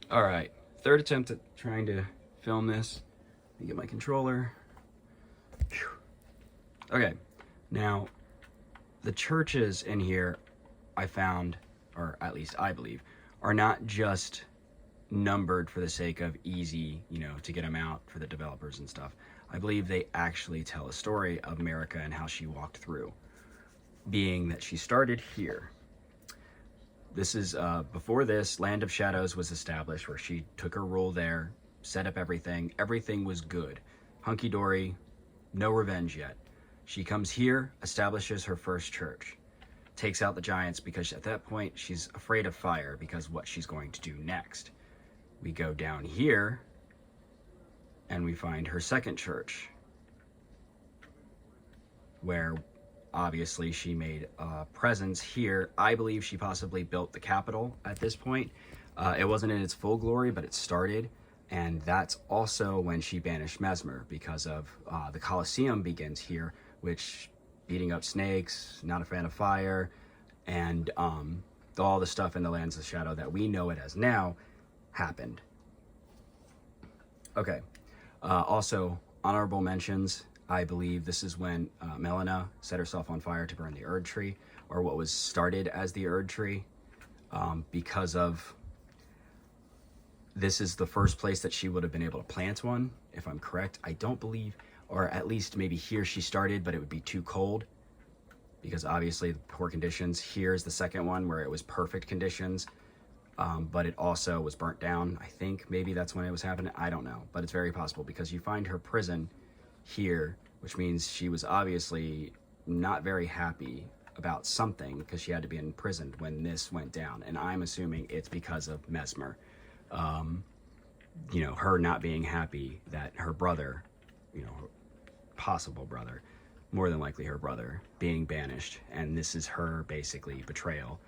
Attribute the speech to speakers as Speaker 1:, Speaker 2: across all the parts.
Speaker 1: All right, third attempt at trying to film this. Let me get my controller. Whew. Okay, now the churches in here I found, or at least I believe, are not just numbered for the sake of easy, to get them out for the developers and stuff. I believe they actually tell a story of Marika and how she walked through, being that she started here. This is before this, Land of Shadows was established, where she took her role there, set up everything. Everything was good, hunky dory, no revenge yet. She comes here, establishes her first church, takes out the giants because at that point she's afraid of fire because what she's going to do next. We go down here and we find her second church, where obviously she made a presence here. I believe she possibly built the capital at this point. It wasn't in its full glory, but it started. And that's also when she banished Mesmer, because of the Colosseum begins here, which beating up snakes, not a fan of fire, and all the stuff in the Lands of Shadow that we know it as now happened. Okay. Also, honorable mentions. I believe this is when Melina set herself on fire to burn the Erd Tree, or what was started as the Erd Tree, because of this is the first place that she would have been able to plant one, if I'm correct. I don't believe, or at least maybe here she started, but it would be too cold, because obviously the poor conditions. Here's the second one where it was perfect conditions, but it also was burnt down. I think maybe that's when it was happening. I don't know, but it's very possible, because you find her prison here, which means she was obviously not very happy about something, because she had to be imprisoned when this went down. And I'm assuming it's because of Mesmer. Her not being happy that her brother, possible brother, more than likely her brother, being banished. And this is her basically betrayal,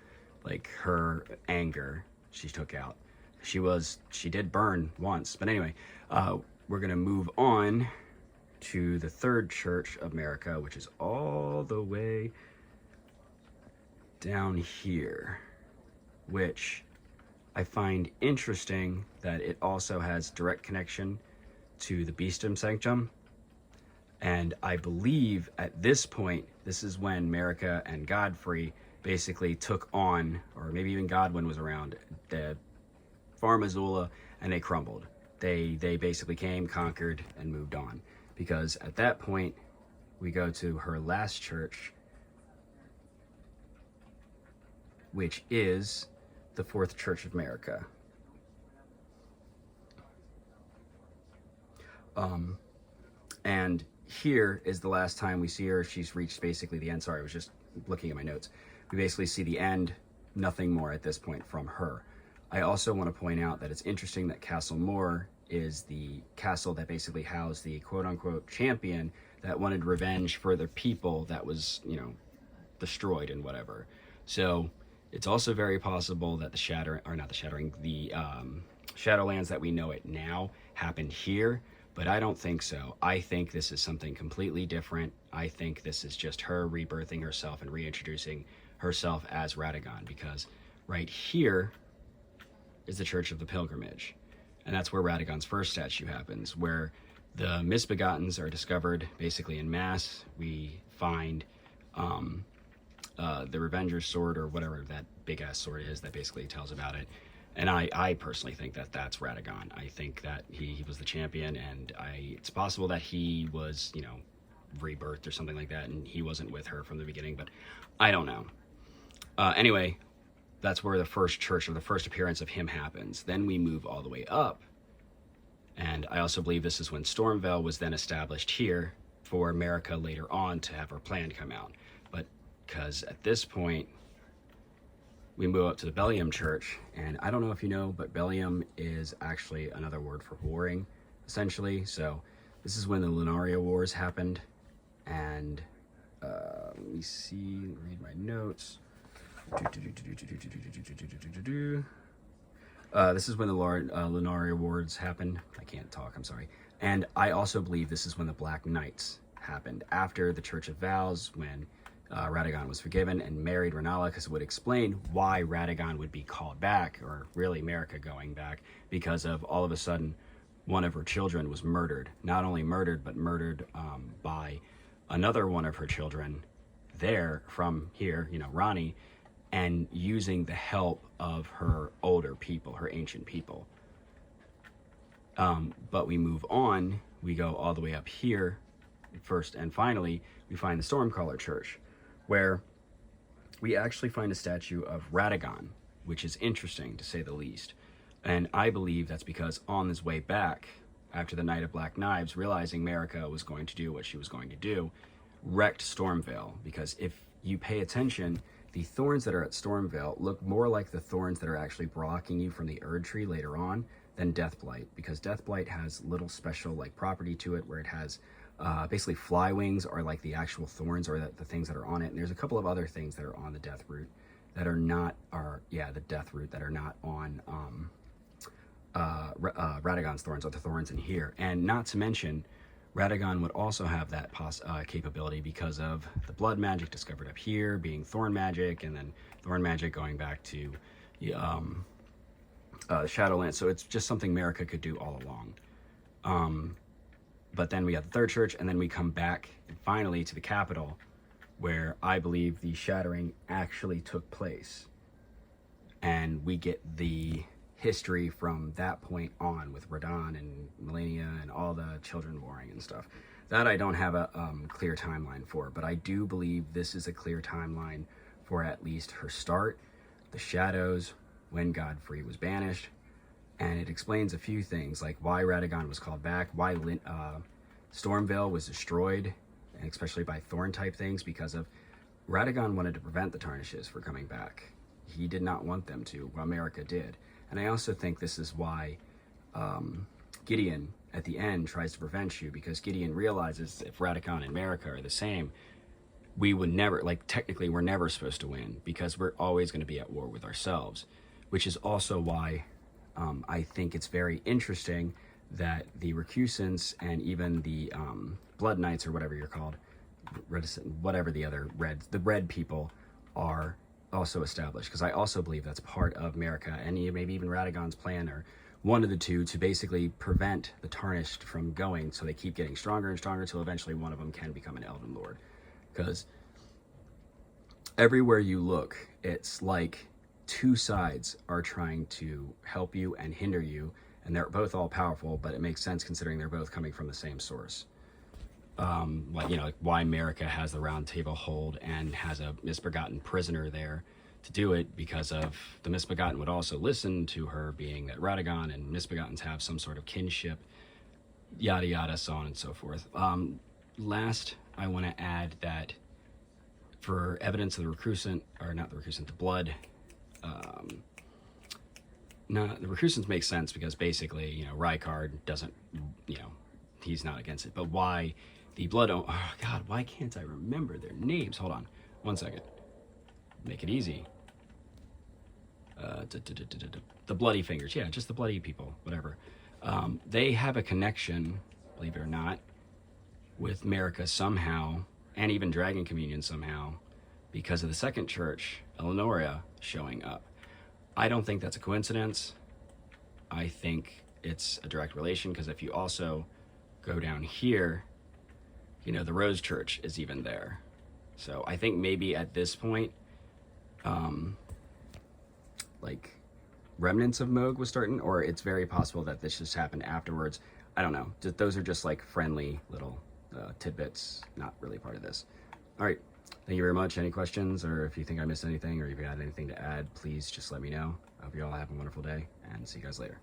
Speaker 1: like her anger she took out. She did burn once, but anyway, we're gonna move on to the third church of Marika, which is all the way down here, which I find interesting that it also has direct connection to the Beastum Sanctum. And I believe at this point, this is when Marika and Godfrey basically took on, or maybe even Godwyn was around, the Farm Azula, and they crumbled. They basically came, conquered, and moved on. Because at that point, we go to her last church, which is the fourth church of Marika. And here is the last time we see her. She's reached basically the end. Sorry, I was just looking at my notes. We basically see the end, nothing more at this point from her. I also want to point out that it's interesting that Castle Moor is the castle that basically housed the quote-unquote champion that wanted revenge for the people that was, destroyed and whatever. So it's also very possible that the Shadowlands that we know it now happened here, but I don't think so. I think this is something completely different. I think this is just her rebirthing herself and reintroducing herself as Radagon, because right here is the Church of the Pilgrimage. And that's where Radagon's first statue happens, where the misbegottens are discovered basically in mass. We find the Revenger's sword, or whatever that big-ass sword is that basically tells about it. And I personally think that that's Radagon. I think that he was the champion, and it's possible that he was, rebirthed or something like that, and he wasn't with her from the beginning, but I don't know. Anyway, that's where the first church, or the first appearance of him, happens. Then we move all the way up. And I also believe this is when Stormveil was then established here for Marika later on to have her plan come out. But because at this point, we move up to the Bellium Church. And I don't know if you know, but Bellium is actually another word for warring, essentially. So this is when the Lunaria Wars happened. And let me see, read my notes. This is when the Lunaria Wars happened. I can't talk, I'm sorry. And I also believe this is when the Black Knights happened, after the Church of Vows, when Radagon was forgiven and married Renala, because it would explain why Radagon would be called back, or really Marika going back, because of all of a sudden one of her children was murdered. Not only murdered, but murdered by another one of her children there from here, Rani, and using the help of her older people, her ancient people. But we move on, we go all the way up here first, and finally we find the Stormcaller Church, where we actually find a statue of Radagon, which is interesting to say the least. And I believe that's because on his way back, after the Night of Black Knives, realizing Marika was going to do what she was going to do, wrecked Stormvale. Because if you pay attention, the thorns that are at Stormvale look more like the thorns that are actually blocking you from the Erd Tree later on than Deathblight, because Deathblight has little special property to it, where it has basically fly wings, or like the actual thorns, or the things that are on it. And there's a couple of other things that are on the Death Root that are not, the Death Root that are not on Radagon's thorns, or the thorns in here. And not to mention, Radagon would also have that capability because of the blood magic discovered up here being thorn magic, and then thorn magic going back to Shadowlands. So it's just something Marika could do all along. But then we have the third church, and then we come back finally to the capital, where I believe the shattering actually took place. And we get the history from that point on with Radon and Melania and all the children warring and stuff. That I don't have a clear timeline for, but I do believe this is a clear timeline for at least her start, the shadows, when Godfrey was banished, and it explains a few things, like why Radagon was called back, why Stormvale was destroyed, and especially by thorn type things, because of Radagon wanted to prevent the Tarnishes from coming back. He did not want them to, while Marika did. And I also think this is why Gideon at the end tries to prevent you, because Gideon realizes if Radagon and Marika are the same, we would never, technically we're never supposed to win, because we're always going to be at war with ourselves, which is also why I think it's very interesting that the Recusants and even the Blood Knights, or whatever you're called, whatever the other the red people are also established, because I also believe that's part of Marika and maybe even Radagon's plan, or one of the two, to basically prevent the Tarnished from going, so they keep getting stronger and stronger till eventually one of them can become an Elven Lord. Because everywhere you look, it's like two sides are trying to help you and hinder you, and they're both all powerful, but it makes sense considering they're both coming from the same source. Why Marika has the Round Table hold and has a misbegotten prisoner there to do it, because of the misbegotten would also listen to her, being that Radagon and misbegottens have some sort of kinship, yada yada, so on and so forth. Last, I want to add that for evidence of the Recusant, or not the Recusant, the Blood, the Recusants make sense, because basically, Rykard doesn't, he's not against it. But why the Blood, oh God, why can't I remember their names? Hold on, 1 second. Make it easy. The Bloody Fingers, yeah, just the Bloody people, whatever. They have a connection, believe it or not, with Marika somehow, and even Dragon Communion somehow, because of the second church, Eleonoria, showing up. I don't think that's a coincidence. I think it's a direct relation, because if you also go down here, the Rose Church is even there. So I think maybe at this point, remnants of Moog was starting, or it's very possible that this just happened afterwards. I don't know. Those are just friendly little tidbits, not really part of this. All right. Thank you very much. Any questions, or if you think I missed anything, or if you had anything to add, please just let me know. I hope you all have a wonderful day, and see you guys later.